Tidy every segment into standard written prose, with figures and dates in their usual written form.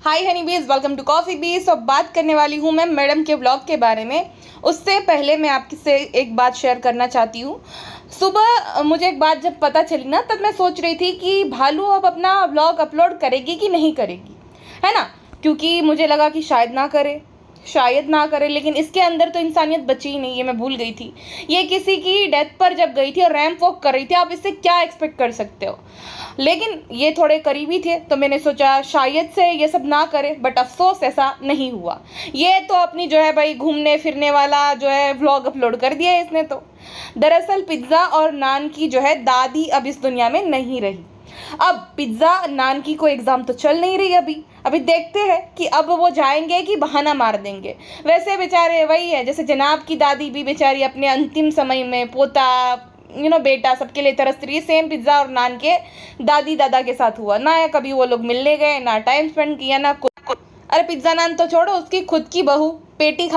हाय हनी बीज, welcome to coffee बीज। तो बात करने वाली हूँ मैं मैडम के ब्लॉग के बारे में। उससे पहले मैं आपसे एक बात शेयर करना चाहती हूँ। सुबह मुझे एक बात जब पता चली ना, तब मैं सोच रही थी कि भालू अब अपना ब्लॉग अपलोड करेगी कि नहीं करेगी, है ना। क्योंकि मुझे लगा कि शायद ना करे, लेकिन इसके अंदर तो इंसानियत बची ही नहीं है। मैं भूल गई थी ये किसी की डेथ पर जब गई थी और रैंप वॉक कर रही थी, आप इससे क्या एक्सपेक्ट कर सकते हो। लेकिन ये थोड़े करीबी थे तो मैंने सोचा शायद से ये सब ना करे, बट अफसोस ऐसा नहीं हुआ। ये तो अपनी जो है भाई घूमने फिरने वाला जो है व्लॉग अपलोड कर दिया है इसने। तो दरअसल पिज्ज़ा और नान की जो है दादी अब इस दुनिया में नहीं रही। अब पिज्ज़ा नान की कोई एग्ज़ाम तो चल नहीं रही। अभी देखते हैं कि अब वो जाएंगे कि बहाना मार देंगे। वैसे बेचारे वही है, जैसे जनाब की दादी भी बेचारी अपने अंतिम समय में पोता बेटा सबके लिए तरस रही है। सेम पिज्ज़ा और नान के दादी दादा के साथ हुआ ना। कभी वो लोग मिलने गए, ना टाइम स्पेंड किया, ना कुछ। अरे पिज्ज़ा नान तो छोड़ो, उसकी खुद की बहू पेटी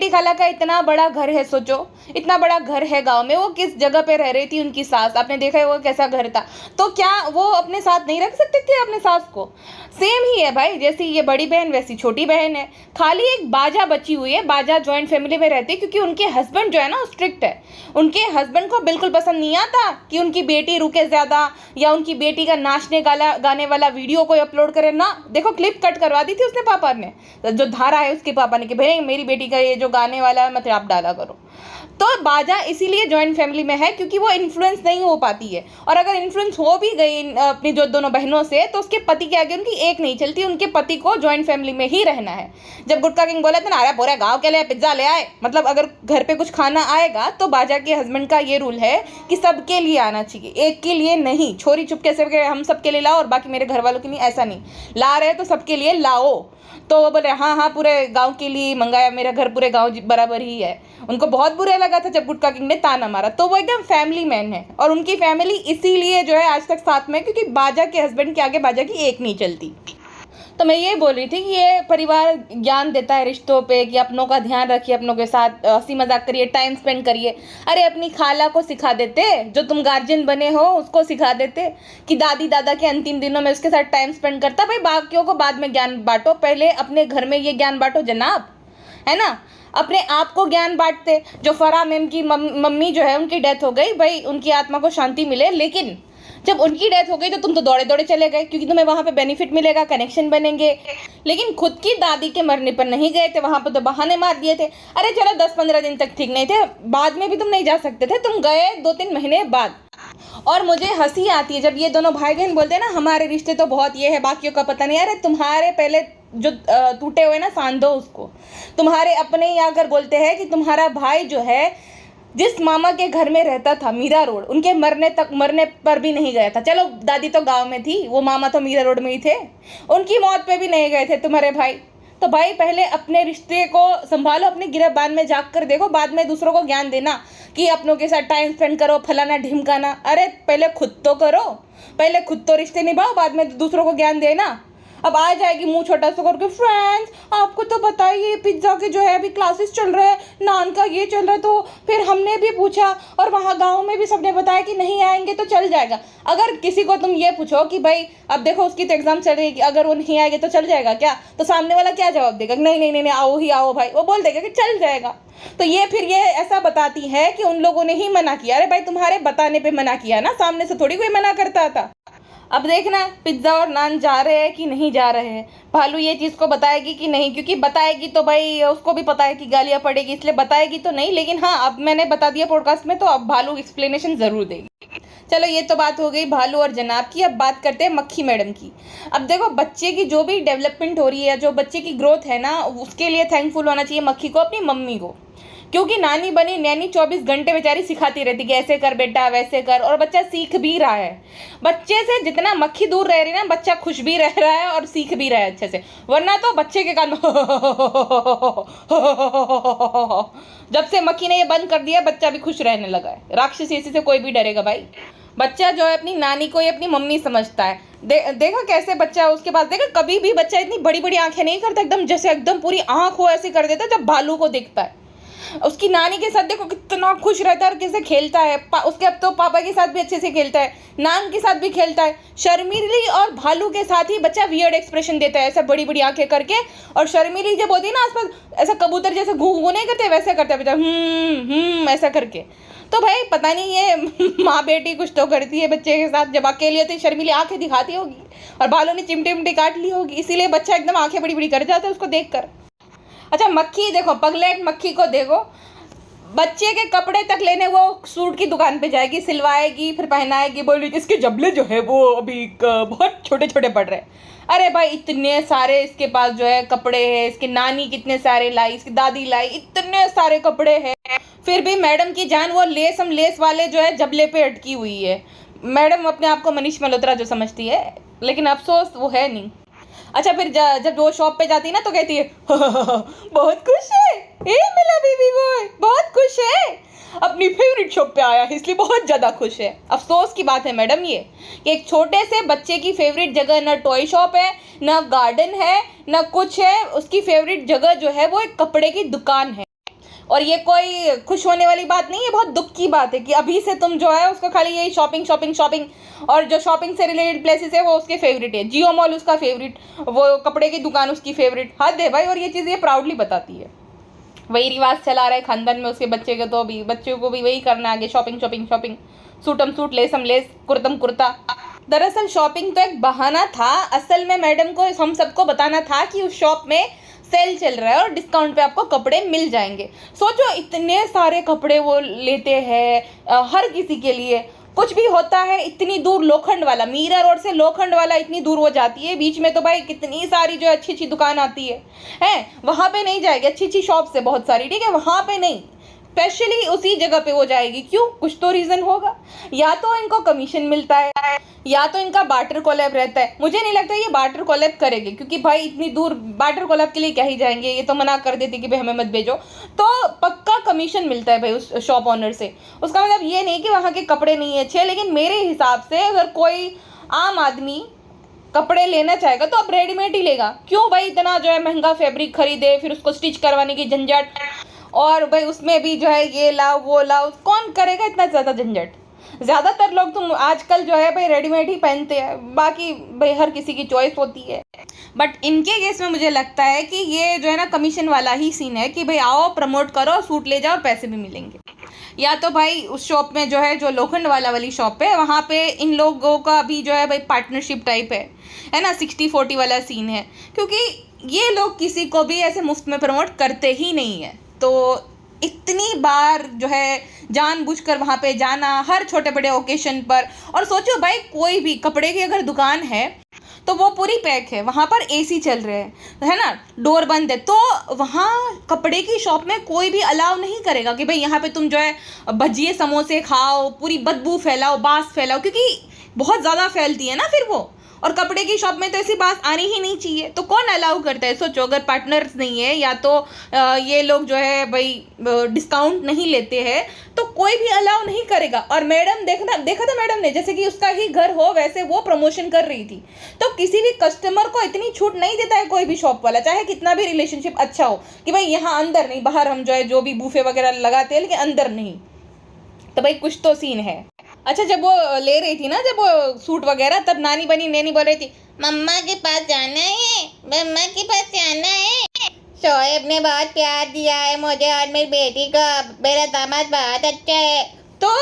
खाला का इतना बड़ा घर है। सोचो, इतना बड़ा घर है गांव में, वो किस जगह पे रह रही थी उनकी सास। आपने देखा है वो कैसा घर था। तो क्या वो अपने साथ नहीं रख सकते थे अपने सास को। सेम ही है भाई, जैसी ये बड़ी बहन वैसी छोटी बहन है। खाली एक बाजा बची हुई है। बाजा जॉइंट फैमिली में रहती है क्योंकि उनके हस्बैंड जो है ना स्ट्रिक्ट है। उनके हस्बैंड को बिल्कुल पसंद नहीं आता कि उनकी बेटी रुके ज़्यादा, या उनकी बेटी का नाचने गाने वाला वीडियो कोई अपलोड करे ना। देखो क्लिप कट करवा दी थी उसने पापा ने, जो धारा है उसके पापा ने कि भाई मेरी बेटी का ये जो गाने वाला मतलब आप डाला करो। तो बाजा इसीलिए जॉइंट फैमिली में है क्योंकि वो इन्फ्लुएंस नहीं हो पाती है। और अगर इन्फ्लुएंस हो भी गई अपनी जो दोनों बहनों से, तो उसके पति के आगे उनकी एक नहीं चलती। उनके पति को जॉइंट फैमिली में ही रहना है। जब गुटका किंग बोला था ना, अरे पूरे गांव के लिए पिज्ज़ा ले आए, मतलब अगर घर पे कुछ खाना आएगा तो बाजा के हस्बैंड का ये रूल है कि सबके लिए आना चाहिए, एक के लिए नहीं। छोरी चुपके से हम सबके लिए लाओ और बाकी मेरे घर वालों के लिए, ऐसा नहीं। ला रहे तो सबके लिए लाओ। तो वो बोले हाँ पूरे गांव के लिए मंगाया, मेरा घर पूरे गांव बराबर ही है। उनको बहुत बुरा लगा था जब गुटका किंग ने ताना मारा। तो वो एकदम फैमिली मैन है और उनकी फैमिली इसीलिए जो है आज तक साथ में, क्योंकि बाजा के हस्बैंड के आगे बाजा की एक नहीं चलती। तो मैं ये बोल रही थी कि ये परिवार ज्ञान देता है रिश्तों पे कि अपनों का ध्यान रखिए, अपनों के साथ हंसी मजाक करिए, टाइम स्पेंड करिए। अरे अपनी खाला को सिखा देते, जो तुम गार्जियन बने हो उसको सिखा देते कि दादी दादा के अंतिम दिनों में उसके साथ टाइम स्पेंड करता। भाई बाकियों को बाद में ज्ञान बांटो, पहले अपने घर में ये ज्ञान बांटो जनाब, है ना। अपने आप को ज्ञान बांटते। जो फराह मैम की मम्मी जो है उनकी डेथ हो गई, भाई उनकी आत्मा को शांति मिले, लेकिन जब उनकी डेथ हो गई तो तुम तो दौड़े दौड़े चले गए क्योंकि तुम्हें वहां पे बेनिफिट मिलेगा, कनेक्शन बनेंगे। लेकिन खुद की दादी के मरने पर नहीं गए थे, वहां पर तो बहाने मार दिए थे। अरे चलो 10-15 दिन तक ठीक नहीं थे, बाद में भी तुम नहीं जा सकते थे, तुम गए 2-3 महीने बाद। और मुझे हंसी आती है जब ये दोनों भाई बहन बोलते हैं ना हमारे रिश्ते तो बहुत ये है, बाकियों का पता नहीं। अरे तुम्हारे पहले जो टूटे हुए ना सांध दो उसको। तुम्हारे अपने ही आकर बोलते हैं कि तुम्हारा भाई जो है जिस मामा के घर में रहता था मीरा रोड, उनके मरने पर भी नहीं गया था। चलो दादी तो गांव में थी, वो मामा तो मीरा रोड में ही थे, उनकी मौत पे भी नहीं गए थे तुम्हारे भाई। तो भाई पहले अपने रिश्ते को संभालो, अपने गिरफ्तार में जाग कर देखो, बाद में दूसरों को ज्ञान देना कि अपनों के साथ टाइम स्पेंड करो, फलाना ढिमकाना। अरे पहले खुद तो करो, पहले खुद तो रिश्ते निभाओ, बाद में दूसरों को ज्ञान देना। अब आ जाएगी मुंह छोटा सा करके, फ्रेंड्स आपको तो बताइए पिज्ज़ा के जो है अभी क्लासेस चल रहे हैं, नान का ये चल रहा है। तो फिर हमने भी पूछा और वहाँ गांव में भी सबने बताया कि नहीं आएंगे तो चल जाएगा। अगर किसी को तुम ये पूछो कि भाई अब देखो उसकी तो एग्जाम चल रही है, अगर वो नहीं आएंगे तो चल जाएगा क्या, तो सामने वाला क्या जवाब देगा? नहीं नहीं नहीं आओ ही आओ भाई, वो बोल देगा कि चल जाएगा। तो ये फिर ये ऐसा बताती है कि उन लोगों ने ही मना किया। अरे भाई तुम्हारे बताने पे मना किया ना, सामने से थोड़ी कोई मना करता था। अब देखना पिज्ज़ा और नान जा रहे हैं कि नहीं जा रहे हैं। भालू ये चीज़ को बताएगी कि नहीं, क्योंकि बताएगी तो भाई उसको भी पता है कि गालियाँ पड़ेगी, इसलिए बताएगी तो नहीं। लेकिन हाँ अब मैंने बता दिया पॉडकास्ट में, तो अब भालू एक्सप्लेनेशन ज़रूर देगी। चलो ये तो बात हो गई भालू और जनाब की। अब बात करते हैं मक्खी मैडम की। अब देखो बच्चे की जो भी डेवलपमेंट हो रही है, जो बच्चे की ग्रोथ है ना, उसके लिए थैंकफुल होना चाहिए मक्खी को अपनी मम्मी को। क्योंकि नानी बनी नैनी 24 घंटे बेचारी सिखाती रहती कि ऐसे कर बेटा वैसे कर, और बच्चा सीख भी रहा है। बच्चे से जितना मक्खी दूर रह रही है ना, बच्चा खुश भी रह रहा है और सीख भी रहा है अच्छे से। वरना तो बच्चे के कान जब से मक्खी ने ये बंद कर दिया, बच्चा भी खुश रहने लगा है। राक्षसी से कोई भी डरेगा भाई। बच्चा जो है अपनी नानी को ही अपनी मम्मी समझता है। देखा कैसे बच्चा उसके पास, देखा कभी भी बच्चा इतनी बड़ी बड़ी आंखें नहीं करता, एकदम जैसे एकदम पूरी आंख हो ऐसे कर देता जब भालू को देखता है। उसकी नानी के साथ देखो कितना खुश रहता है और कैसे खेलता है। उसके अब तो पापा के साथ भी अच्छे से खेलता है, नान के साथ भी खेलता है। शर्मीली और भालू के साथ ही बच्चा वियर्ड एक्सप्रेशन देता है, ऐसा बड़ी बड़ी आंखें करके। और शर्मीली जब होती है ना आसपास, ऐसा कबूतर जैसे घू घू नहीं करते, वैसे करता है बच्चा, ऐसा करके। तो भाई पता नहीं ये माँ बेटी कुछ तो करती है बच्चे के साथ। जब अकेली होती है शर्मीली आंखें दिखाती होगी और बालों ने चिमटी उमटी काट ली होगी, इसीलिए बच्चा एकदम आंखें बड़ी बड़ी कर जाता है उसको देखकर। अच्छा मक्खी देखो, पगलेट मक्खी को देखो, बच्चे के कपड़े तक लेने वो सूट की दुकान पे जाएगी, सिलवाएगी, फिर पहनाएगी, बोली इसके जबले जो है वो अभी बहुत छोटे छोटे पड़ रहे हैं। अरे भाई इतने सारे इसके पास जो है कपड़े हैं, इसकी नानी कितने सारे लाई, इसकी दादी लाई, इतने सारे कपड़े हैं, फिर भी मैडम की जान वो लेस वाले जो है जबले पे अटकी हुई है। मैडम अपने आप को मनीष मल्होत्रा जो समझती है, लेकिन अफसोस वो है नहीं। अच्छा फिर जब वो शॉप पे जाती है ना तो कहती है बहुत खुश है, मेरा बेबी बॉय बहुत खुश है, अपनी फेवरेट शॉप पे आया है इसलिए बहुत ज़्यादा खुश है। अफसोस की बात है मैडम ये कि एक छोटे से बच्चे की फेवरेट जगह ना टॉय शॉप है, ना गार्डन है, ना कुछ है। उसकी फेवरेट जगह जो है वो एक कपड़े की दुकान है। और ये कोई खुश होने वाली बात नहीं है, बहुत दुख की बात है कि अभी से तुम जो है उसको खाली यही शॉपिंग शॉपिंग शॉपिंग, और जो शॉपिंग से रिलेटेड प्लेसेस है वो उसके फेवरेट है। जियो मॉल उसका फेवरेट, वो कपड़े की दुकान उसकी फेवरेट। हद है भाई। और ये चीज़ ये प्राउडली बताती है। वही रिवाज चला रहा है खानदान में उसके बच्चे के, तो अभी बच्चों को भी वही करना आगे, शॉपिंग शॉपिंग शॉपिंग, सूटम सूट, लेसम लेस, कुर्तम कुर्ता। दरअसल शॉपिंग तो एक बहाना था, असल में मैडम को हम सबको बताना था कि उस शॉप में सेल चल रहा है और डिस्काउंट पे आपको कपड़े मिल जाएंगे। सोचो इतने सारे कपड़े वो लेते हैं हर किसी के लिए। कुछ भी होता है इतनी दूर, लोखंड वाला, मीरा रोड से लोखंड वाला इतनी दूर वो जाती है, बीच में तो भाई कितनी सारी जो अच्छी अच्छी दुकान आती है वहाँ पे नहीं जाएगी, अच्छी अच्छी शॉप से बहुत सारी, ठीक है, वहाँ पे नहीं, स्पेशली उसी जगह पे वो जाएगी। क्यों? कुछ तो रीज़न होगा, या तो इनको कमीशन मिलता है, या तो इनका बार्टर कोलैब रहता है। मुझे नहीं लगता ये बार्टर कोलैब करेंगे, क्योंकि भाई इतनी दूर बार्टर कोलैब के लिए क्या ही जाएंगे, ये तो मना कर देते कि भाई हमें मत भेजो। तो पक्का कमीशन मिलता है भाई उस शॉप ऑनर से। उसका मतलब ये नहीं कि वहाँ के कपड़े नहीं अच्छे, लेकिन मेरे हिसाब से अगर कोई आम आदमी कपड़े लेना चाहेगा तो अब रेडीमेड ही लेगा। क्यों भाई इतना जो है महंगा फैब्रिक खरीदे, फिर उसको स्टिच करवाने की झंझट, और भाई उसमें भी जो है ये लाओ वो लाओ, कौन करेगा इतना ज़्यादा झंझट। ज़्यादातर लोग तो आजकल जो है भाई रेडीमेड ही पहनते हैं, बाकी भाई हर किसी की चॉइस होती है। बट इनके केस में मुझे लगता है कि ये जो है ना कमीशन वाला ही सीन है कि भाई आओ प्रमोट करो, सूट ले जाओ और पैसे भी मिलेंगे। या तो भाई उस शॉप में जो है, जो लोखंड वाली शॉप है, वहाँ पे इन लोगों का भी जो है भाई पार्टनरशिप टाइप है ना, 60-40 वाला सीन है, क्योंकि ये लोग किसी को भी ऐसे मुफ्त में प्रमोट करते ही नहीं है। तो इतनी बार जो है जानबूझकर वहाँ पे जाना हर छोटे बड़े ओकेशन पर। और सोचो भाई कोई भी कपड़े की अगर दुकान है तो वो पूरी पैक है, वहाँ पर एसी चल रहे हैं, है ना, डोर बंद है, तो वहाँ कपड़े की शॉप में कोई भी अलाउ नहीं करेगा कि भाई यहाँ पे तुम जो है भजिए समोसे खाओ, पूरी बदबू फैलाओ, बास फैलाओ, क्योंकि बहुत ज़्यादा फैलती है ना फिर वो। और कपड़े की शॉप में तो ऐसी बात आनी ही नहीं चाहिए, तो कौन अलाउ करता है? सोचो अगर पार्टनर्स नहीं है, या तो ये लोग जो है भाई डिस्काउंट नहीं लेते हैं, तो कोई भी अलाउ नहीं करेगा। और मैडम देखा था मैडम ने, जैसे कि उसका ही घर हो वैसे वो प्रमोशन कर रही थी। तो किसी भी कस्टमर को इतनी छूट नहीं देता है कोई भी शॉप वाला, चाहे कितना भी रिलेशनशिप अच्छा हो, कि भाई यहाँ अंदर नहीं, बाहर हम जो है जो भी बूफे वगैरह लगाते हैं, लेकिन अंदर नहीं। तो भाई कुछ तो सीन है। अच्छा जब वो ले रही थी ना, जब वो सूट वगैरह, तब नानी नैनी बोल रही थी, मम्मा के पास जाना है, मम्मा के पास जाना है। शोएब ने बहुत प्यार दिया है मुझे और मेरी बेटी को, मेरा दामाद बहुत अच्छा है। तो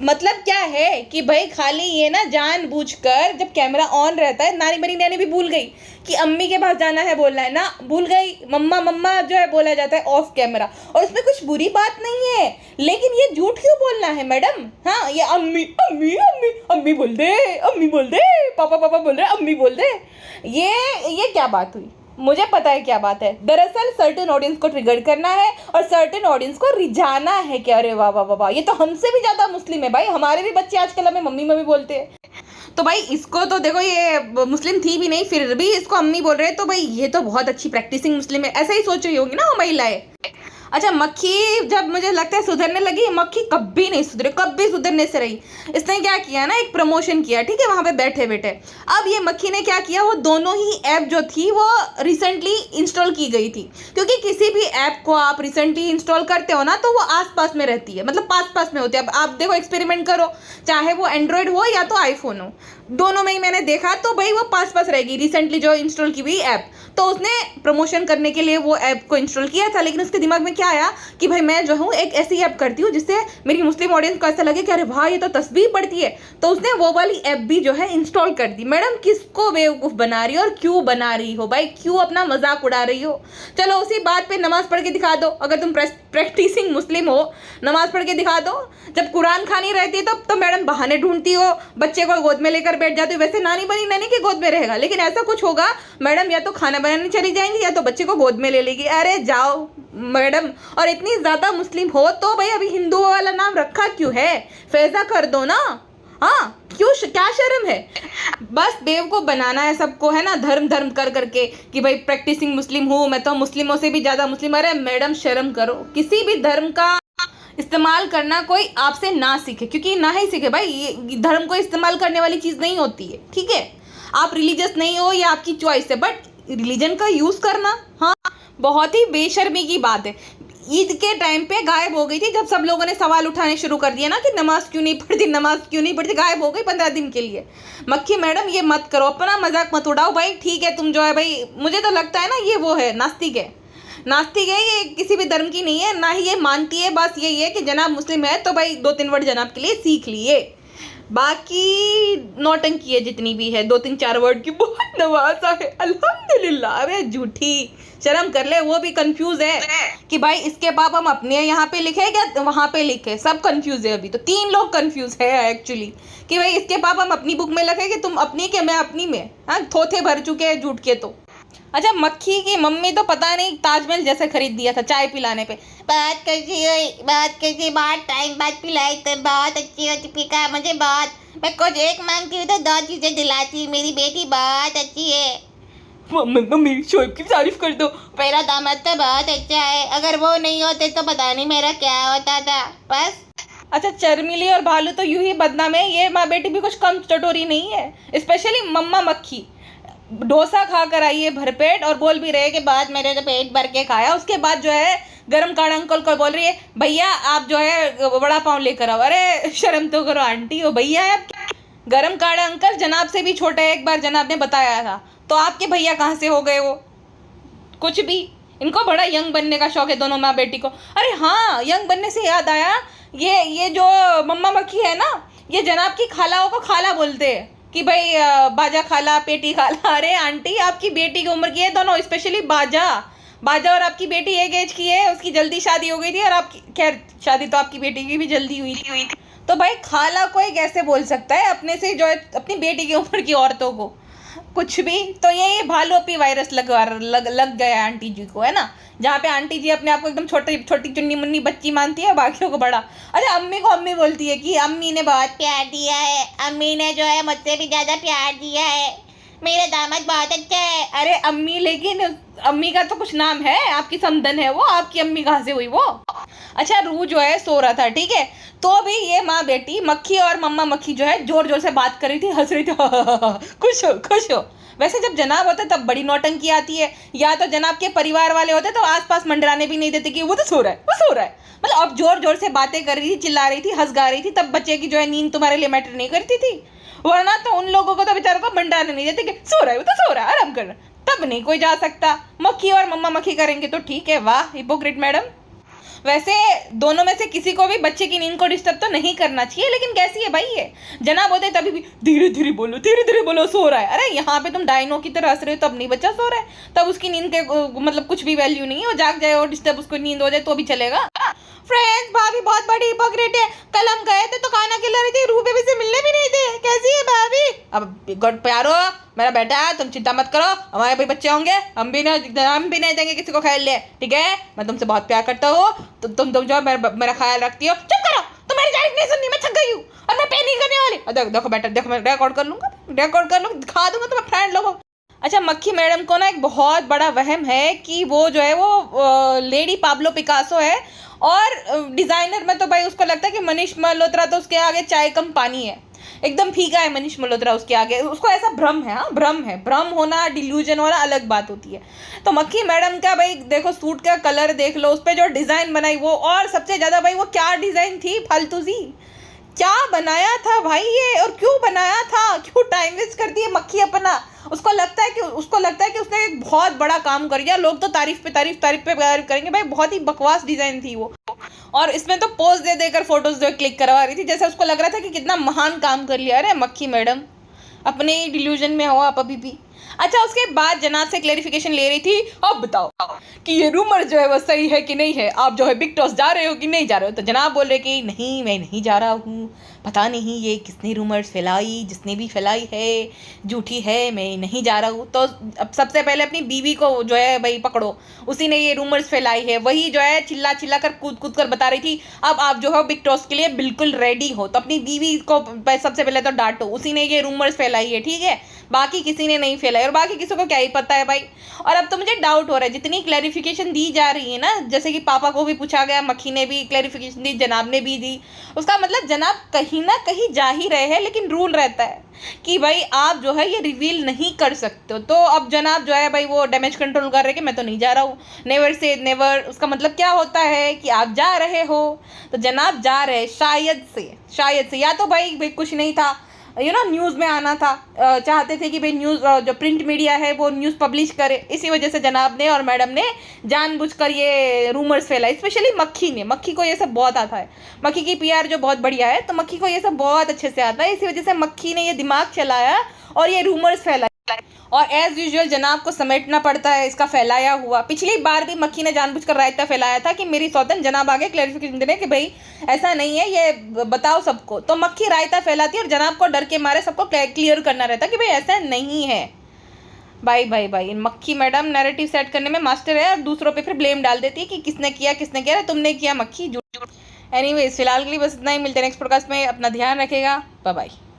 मतलब क्या है कि भाई खाली ये ना जानबूझकर जब कैमरा ऑन रहता है, नानी भी भूल गई कि अम्मी के पास जाना है बोलना है ना, भूल गई, मम्मा जो है बोला जाता है ऑफ कैमरा। और उसमें कुछ बुरी बात नहीं है, लेकिन ये झूठ क्यों बोलना है मैडम? हाँ, ये अम्मी बोल दे, पापा बोल रहे अम्मी बोल दे, ये क्या बात हुई? मुझे पता है क्या बात है। दरअसल सर्टेन ऑडियंस को ट्रिगर करना है और सर्टेन ऑडियंस को रिझाना है कि अरे वाह वाह वाह, ये तो हमसे भी ज़्यादा मुस्लिम है भाई, हमारे भी बच्चे आजकल हमें मम्मी बोलते हैं। तो भाई इसको तो देखो, ये मुस्लिम थी भी नहीं, फिर भी इसको अम्मी बोल रहे हैं, तो भाई ये तो बहुत अच्छी प्रैक्टिसिंग मुस्लिम है, ऐसा ही सोच रही होगी ना वो महिलाएं। अच्छा, मक्खी जब मुझे लगता है सुधरने लगी, मक्खी कभी नहीं सुधरे, कभी सुधरने से रही। इसने क्या किया ना, एक प्रमोशन किया, ठीक है, वहाँ पे बैठे बैठे। अब ये मक्खी ने क्या किया, वो दोनों ही ऐप जो थी वो रिसेंटली इंस्टॉल की गई थी, क्योंकि किसी भी ऐप को आप रिसेंटली इंस्टॉल करते हो ना तो वो आसपास में रहती है, मतलब पास पास में होती है। अब आप देखो, एक्सपेरिमेंट करो, चाहे वो एंड्रॉयड हो या तो आईफोन हो, दोनों में ही मैंने देखा तो भाई वो पास पास रहेगी रिसेंटली जो इंस्टॉल की हुई ऐप। तो उसने प्रमोशन करने के लिए वो ऐप को इंस्टॉल किया था, लेकिन उसके दिमाग में क्या आया कि भाई मैं जो हूँ एक ऐसी ऐप करती हूँ जिससे मेरी मुस्लिम ऑडियंस को ऐसा लगे कि अरे वाह ये तो तस्बीह पढ़ती है। तो उसने वो वाली ऐप भी जो है इंस्टॉल कर दी। मैडम किसको बेवकूफ़ बना रही हो और क्यों बना रही हो भाई, क्यों अपना मजाक उड़ा रही हो? चलो उसी बात पे नमाज पढ़ के दिखा दो, अगर तुम प्रैक्टिसिंग मुस्लिम हो, नमाज पढ़ के दिखा दो। जब कुरान खानी रहती है तो मैडम बहाने ढूंढती हो, बच्चे को गोद में लेकर बैठ जाती हो। वैसे नानी बनी नानी के गोद में रहेगा, लेकिन ऐसा कुछ होगा मैडम, या तो खाना बनाने चली जाएंगी या तो बच्चे को गोद में ले लेगी। अरे जाओ मैडम, और इतनी ज़्यादा मुस्लिम हो तो भाई अभी हिंदुओं वाला नाम रखा क्यों है? फैज़ा कर दो ना, हाँ क्यों, क्या शर्म है? बस बेवकूफ़ बनाना है सबको, है ना, धर्म धर्म कर करके कि भाई प्रैक्टिसिंग मुस्लिम हूँ, मैं तो मुस्लिमों से भी ज़्यादा मुस्लिम। अरे मैडम शर्म करो, किसी भी धर्म का इस्तेमाल करना कोई आपसे ना सीखे, क्योंकि ना ही सीखे भाई, ये धर्म को इस्तेमाल करने वाली चीज़ नहीं होती है, ठीक है? आप रिलीजियस नहीं हो, ये आपकी चॉइस है, बट रिलीजन का यूज़ करना, हाँ बहुत ही बेशर्मी की बात है। ईद के टाइम पे गायब हो गई थी, जब सब लोगों ने सवाल उठाने शुरू कर दिया ना कि नमाज क्यों नहीं पढ़ती, नमाज क्यों नहीं पढ़ती, गायब हो गई 15 दिन के लिए। मक्खी मैडम ये मत करो, अपना मजाक मत उड़ाओ भाई, ठीक है? तुम जो है भाई, मुझे तो लगता है ना ये वो है, नास्तिक है, नास्तिक है ये, किसी भी धर्म की नहीं है, ना ही ये मानती है। बस यही है कि जनाब मुस्लिम है तो भाई 2-3 वर्ड जनाब के लिए सीख लिए, बाकी नौटंकी है जितनी भी है 2-3 4 वर्ड की बहुत नवाजा है अल्हम्दुलिल्लाह। अरे झूठी, शर्म कर ले। वो भी कंफ्यूज है कि भाई इसके बाप हम अपने यहाँ पे लिखे क्या वहाँ पे लिखे, सब कंफ्यूज है। अभी तो 3 लोग कंफ्यूज है एक्चुअली कि भाई इसके बाप हम अपनी बुक में लिखे कि तुम अपनी के मैं अपनी में, हाँ थोथे भर चुके हैं झूठ के। तो अच्छा, मक्खी की मम्मी तो पता नहीं ताजमहल जैसे खरीद दिया था चाय पिलाने पे। बात कैसी बहुत टाइम बाद पिलाई तो बहुत अच्छी हो दीपिका, मुझे बहुत, मैं कुछ एक मांगती हूँ तो 2 चीज़ें दिलाती, मेरी बेटी बहुत अच्छी है। मम्मी शोएब की तारीफ कर दो। मेरा दामाद तो बहुत अच्छा है, अगर वो नहीं होते तो पता नहीं मेरा क्या होता था। बस अच्छा, चरमिली और भालू तो यूं ही बदनाम है, ये माँ बेटी भी कुछ कम चटोरी नहीं है, स्पेशली मम्मा मक्खी। डोसा खा कर आई है भरपेट और बोल भी रहे कि बाद मेरे तो पेट भर के खाया। उसके बाद जो है गरम काड़ा अंकल को बोल रही है भैया आप जो है वड़ा पाव लेकर आओ। अरे शर्म तो करो आंटी, हो भैया है आप। गरम काड़ा अंकल जनाब से भी छोटे, एक बार जनाब ने बताया था, तो आपके भैया कहाँ से हो गए वो? कुछ भी। इनको बड़ा यंग बनने का शौक है दोनों माँ बेटी को। अरे हाँ, यंग बनने से याद आया, ये जो मम्मा मक्खी है ना, ये जनाब की खालाओं को खाला बोलते हैं कि भाई बाजा खाला, पेटी खाला। अरे आंटी आपकी बेटी की उम्र की है दोनों, स्पेशली बाजा और आपकी बेटी एक एज की है, उसकी जल्दी शादी हो गई थी और आपकी, खैर शादी तो आपकी बेटी की भी जल्दी हुई थी। तो भाई खाला कोई कैसे बोल सकता है अपने से जो है अपनी बेटी की उम्र की औरतों को कुछ भी? तो ये भालोपी वायरस लग गया आंटी जी को, है ना, जहाँ पे आंटी जी अपने आप को एकदम छोटी चुन्नी मुन्नी बच्ची मानती है, बाकियों को बड़ा। अरे अम्मी को अम्मी बोलती है कि अम्मी ने बहुत प्यार दिया है, अम्मी ने जो है मुझसे भी ज़्यादा प्यार दिया है, मेरा दामाद बहुत अच्छा है। अरे अम्मी, लेकिन अम्मी का तो कुछ नाम है, आपकी समधन है वो, आपकी अम्मी कहाँ से हुई वो? अच्छा, रू जो है सो रहा था, ठीक है, तो भी ये माँ बेटी मक्खी और मम्मा मक्खी जो है जोर जोर से बात कर रही थी, हंस रही थी खुश हो। वैसे जब जनाब होते तब बड़ी नौटंकी आती है, या तो जनाब के परिवार वाले होते तो आसपास मंडराने भी नहीं देते कि वो तो सो रहा है। मतलब अब जोर जोर से बातें कर रही थी, चिल्ला रही थी, हंस गा रही थी, तब बच्चे की जो है नींद तुम्हारे लिए मैटर नहीं करती थी। वरना तो उन लोगों को तो बेचारों को मंडराने नहीं देते कि सो रहा है, वो तो सो रहा है, आराम कर रहा है, तब नहीं कोई जा सकता। मक्खी और मम्मा मक्खी करेंगे तो ठीक है, वाह हिपोक्रेट मैडम। वैसे दोनों में से किसी को भी बच्चे की नींद को डिस्टर्ब तो नहीं करना चाहिए, लेकिन कैसी है भाई ये? जनाब होते तभी भी धीरे धीरे बोलो सो रहा है। अरे यहाँ पे तुम डायनो की तरह हंस रहे हो, तब नहीं बच्चा सो रहा है, तब उसकी नींद के मतलब कुछ भी वैल्यू नहीं है, वो जाग जाए और डिस्टर्ब उसको नींद हो जाए तो भी चलेगा। फ्रेंड्स, भाभी बहुत बड़ी हिपोक्रेट है। कल हम गए थे तो खाना खिला रही थी, रूबे भी से मिलने भी नहीं थे। कैसी है भाभी? अब गुड प्यारो मेरा बेटा, तुम चिंता मत करो, हमारे भी बच्चे होंगे, हम भी नहीं देंगे किसी को खेल ले, ठीक है? मैं तुमसे बहुत प्यार करता हूँ, तुम जो मेरा ख्याल रखती हो। चुप करो, तुम्हारी तारीफ नहीं सुननी, मैं थक गई हूँ और मैं पे नहीं करने वाली। देखो बेटा, देखो मैं रिकॉर्ड कर लूँगा, दिखा दूंगा तुम्हें फ्रेंड लोगों। अच्छा, मक्खी मैडम को ना एक बहुत बड़ा वहम है कि वो जो है वो लेडी पाब्लो पिकासो है, और डिज़ाइनर में तो भाई उसको लगता है कि मनीष मल्होत्रा तो उसके आगे चाय कम पानी है, एकदम फीका है मनीष मल्होत्रा उसके आगे। उसको ऐसा भ्रम है, हाँ भ्रम है, भ्रम होना डिल्यूजन होना अलग बात होती है। तो मक्खी मैडम का भाई देखो, सूट का कलर देख लो, उस पर जो डिज़ाइन बनाई वो, और सबसे ज़्यादा भाई वो क्या डिज़ाइन थी फालतू सी, क्या बनाया था भाई ये, और क्यों बनाया था, क्यों टाइम वेस्ट करती है मक्खी अपना। उसको लगता है कि उसने एक बहुत बड़ा काम कर दिया, लोग तो तारीफ पे तारीफ करेंगे। भाई बहुत ही बकवास डिज़ाइन थी वो, और इसमें तो पोज दे देकर फोटोज जो क्लिक करवा रही थी, जैसे उसको लग रहा था कि कितना महान काम कर लिया। अरे मक्खी मैडम, अपने ही डिल्यूजन में हो आप अभी भी। अच्छा, उसके बाद जनाब से क्लेरिफिकेशन ले रही थी, अब बताओ कि ये रूमर जो है वो सही है कि नहीं है, आप जो है बिग टॉस जा रहे हो कि नहीं जा रहे हो। तो जनाब बोल रहे कि नहीं, मैं नहीं जा रहा हूँ, पता नहीं ये किसने रूमर्स फैलाई, जिसने भी फैलाई है झूठी है, मैं नहीं जा रहा हूँ। तो अब सबसे पहले अपनी बीवी को जो है भाई पकड़ो, उसी ने ये रूमर्स फैलाई है, वही जो है चिल्ला चिल्ला कर कूद कर बता रही थी अब आप जो है बिग टॉस के लिए बिल्कुल रेडी हो। तो अपनी बीवी को सबसे पहले तो डांटो, उसी ने ये रूमर्स फैलाई है, ठीक है, बाकी किसी ने नहीं फैलाई, और बाकी किसी को क्या ही पता है भाई। और अब तो मुझे डाउट हो रहा है, जितनी क्लैरिफिकेशन दी जा रही है ना, जैसे कि पापा को भी पूछा गया, मक्खी ने भी क्लैरिफिकेशन दी, जनाब ने भी दी, उसका मतलब जनाब कहीं ना कहीं जा ही रहे हैं, लेकिन रूल रहता है कि भाई आप जो है ये रिवील नहीं कर सकते हो। तो अब जनाब जो है भाई वो डैमेज कंट्रोल कर रहे कि मैं तो नहीं जा रहा हूँ, नेवर से नेवर। उसका मतलब क्या होता है कि आप जा रहे हो, तो जनाब जा रहे शायद से, या तो भाई कुछ नहीं था, न्यूज़ में आना था, चाहते थे कि भाई न्यूज़ जो प्रिंट मीडिया है वो न्यूज़ पब्लिश करे, इसी वजह से जनाब ने और मैडम ने जानबूझकर ये रूमर्स फैलाई। स्पेशली मक्खी को ये सब बहुत आता है, मक्खी की पीआर जो बहुत बढ़िया है, तो मक्खी को ये सब बहुत अच्छे से आता है, इसी वजह से मक्खी ने ये दिमाग चलाया और ये रूमर्स फैलाए, और एज यूजुअल जनाब को समेटना पड़ता है इसका फैलाया हुआ। पिछली बार भी मक्खी ने जानबूझकर रायता फैलाया था कि मेरी सौतन, जनाब आगे क्लैरिफिकेशन देने कि भाई ऐसा नहीं है, ये बताओ सबको। तो मक्खी रायता फैलाती और जनाब को डर के मारे सबको क्लियर करना रहता कि भाई ऐसा नहीं है। भाई मक्खी मैडम नैरेटिव सेट करने में मास्टर है, और दूसरों पे फिर ब्लेम डाल देती है कि किसने किया, तुमने किया मक्खी, झूठ। एनीवेज फिलहाल के लिए बस इतना ही, मिलते हैं नेक्स्ट पॉडकास्ट में, अपना ध्यान रखेगा, बाय बाय।